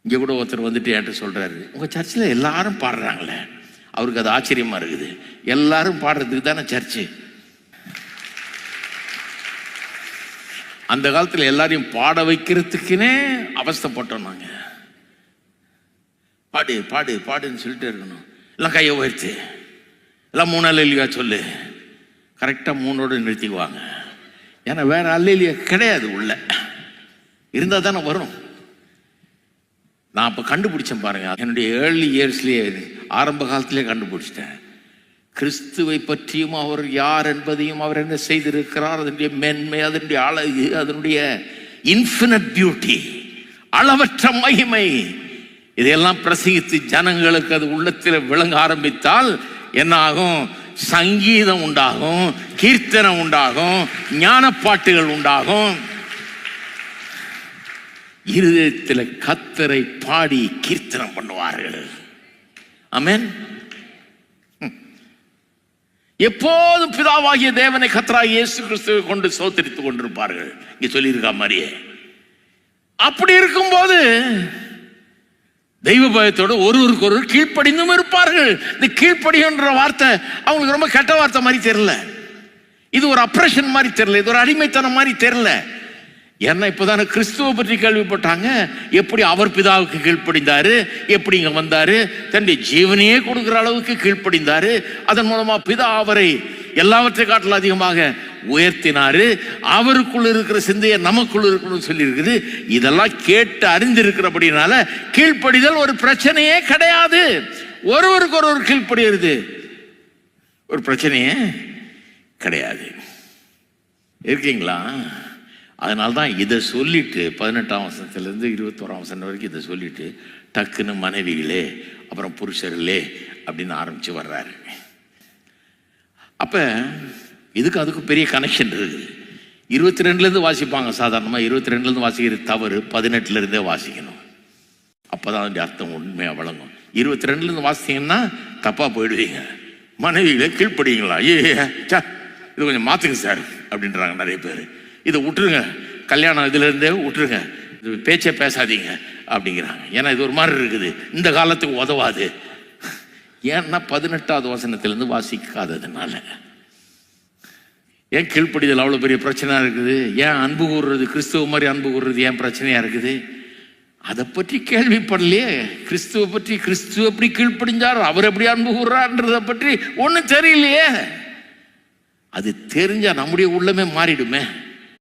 இங்கே கூட ஒருத்தர் வந்துட்டு என்கிட்ட சொல்கிறாரு, உங்கள் சர்ச்சில் எல்லாரும் பாடுறாங்களே. அவருக்கு அது ஆச்சரியமாக இருக்குது. எல்லாரும் பாடுறதுக்கு தானே சர்ச்சு. அந்த காலத்தில் எல்லாரையும் பாட வைக்கிறதுக்குன்னே அவஸ்தைப்பட்டோம் நாங்கள். பாடு பாடு பாடுன்னு சொல்லிட்டு இருக்கணும். எல்லாம் கையை உயர்த்து, எல்லாம் 3 அல்லேலூயா சொல்லு. கரெக்டாக 3ஓடு நிறுத்திக்குவாங்க. ஏன்னா வேற அல்லேலூயா கிடையாது, உள்ள இருந்தால் தானே வரும். நான் அப்போ கண்டுபிடிச்சேன் பாருங்க, என்னுடைய ஏர்லி இயர்ஸ்லேயே, ஆரம்ப காலத்திலே கண்டுபிடிச்சிட்டேன். கிறிஸ்துவை பற்றியும் அவர் யார் என்பதையும், அவர் என்ன செய்திருக்கிறார், அதனுடைய மென்மை, அதனுடைய அழகு, அதனுடைய இன்ஃபினிட் பியூட்டி, அளவற்ற மகிமை, இதையெல்லாம் பிரசங்கித்து ஜனங்களுக்கு அது உள்ளத்தில் விளங்க ஆரம்பித்தால் என்ன ஆகும்? சங்கீதம் உண்டாகும், கீர்த்தனம் உண்டாகும், ஞானப்பாட்டுகள் உண்டாகும். இருதயத்தில் கர்த்தரை பாடி கீர்த்தனம் பண்ணுவார்கள். ஆமென். எப்போதும் பிதாவாகிய தேவனை கர்த்தராகிய இயேசு கிறிஸ்துவை கொண்டு ஸ்தோத்திரித்துக் கொண்டிருப்பார்கள். இங்க சொல்லியிருக்கா மாதிரியே. அப்படி இருக்கும்போது தெய்வ பயத்தோடு ஒருவருக்கு ஒருவர் கீழ்ப்படிந்தும் இருப்பார்கள். இந்த கீழ்ப்படின்ற வார்த்தை அவங்களுக்கு ரொம்ப கெட்ட வார்த்தை மாதிரி தெரியல. இது ஒரு அப்ரஷன் மாதிரி தெரியல, இது ஒரு அடிமைத்தனம் மாதிரி தெரியல. ஏன்னா இப்போதானே கிறிஸ்துவ பற்றி கேள்விப்பட்டாங்க. எப்படி அவர் பிதாவுக்கு கீழ்ப்படிந்தாரு, எப்படி இங்க வந்தாரு, தன்னுடைய ஜீவனையே கொடுக்கிற அளவுக்கு கீழ்ப்படிந்தாரு. அதன் மூலமா பிதா அவரை எல்லாவற்றை காட்டிலும் அதிகமாக உயர்த்தினாரு. அவருக்குள்ள இருக்கிற சிந்தையை நமக்குள்ள இருக்கணும்னு சொல்லி இருக்குது. இதெல்லாம் கேட்டு அறிந்திருக்கிறபடினால கீழ்ப்படிதல் ஒரு பிரச்சனையே கிடையாது. ஒருவருக்கு ஒருவர் கீழ்ப்படிகிறது ஒரு பிரச்சனையே கிடையாது. இருக்கீங்களா? அதனால்தான் இதை சொல்லிட்டு 18ஆம் வசனத்திலிருந்து 21ஆம் வசனம் வரைக்கும் இதை சொல்லிட்டு டக்குன்னு மனைவிகளே, அப்புறம் புருஷர்களே அப்படின்னு ஆரம்பிச்சு வர்றாரு. அப்ப இதுக்கு அதுக்கு பெரிய கனெக்ஷன் இருக்குது. 22லேருந்து வாசிப்பாங்க. சாதாரணமாக 22லேருந்து வாசிக்கிறது தவறு, 18லேருந்தே வாசிக்கணும். அப்போதான் அதனுடைய அர்த்தம் உண்மையாக வழங்கும். 22லேருந்து வாசித்தீங்கன்னா தப்பாக போயிடுவீங்க. மனைவிகளை கீழ்ப்படுவீங்களா? இது கொஞ்சம் மாற்றுங்க சார் அப்படின்றாங்க நிறைய பேர். இதை விட்டுருங்க, கல்யாணம் இதுலேருந்தே விட்டுருங்க, இது பேச்சே பேசாதீங்க அப்படிங்கிறாங்க. ஏன்னா இது ஒரு மாதிரி இருக்குது, இந்த காலத்துக்கு உதவாது. ஏன்னா 18ஆவது வசனத்திலேருந்து வாசிக்காததுனால. ஏன் கீழ்ப்படிதல் அவ்வளோ பெரிய பிரச்சனையாக இருக்குது? ஏன் அன்பு கூறுறது, கிறிஸ்துவ மாதிரி அன்பு கூறுறது ஏன் பிரச்சனையாக இருக்குது? அதை பற்றி கேள்விப்படலையே. கிறிஸ்துவை பற்றி, கிறிஸ்துவ எப்படி கீழ்ப்படிஞ்சார், அவர் எப்படி அன்பு கூறுறான்றதை பற்றி ஒன்றும் தெரியலையே. அது தெரிஞ்சா நம்முடைய உள்ளமே மாறிடுமே.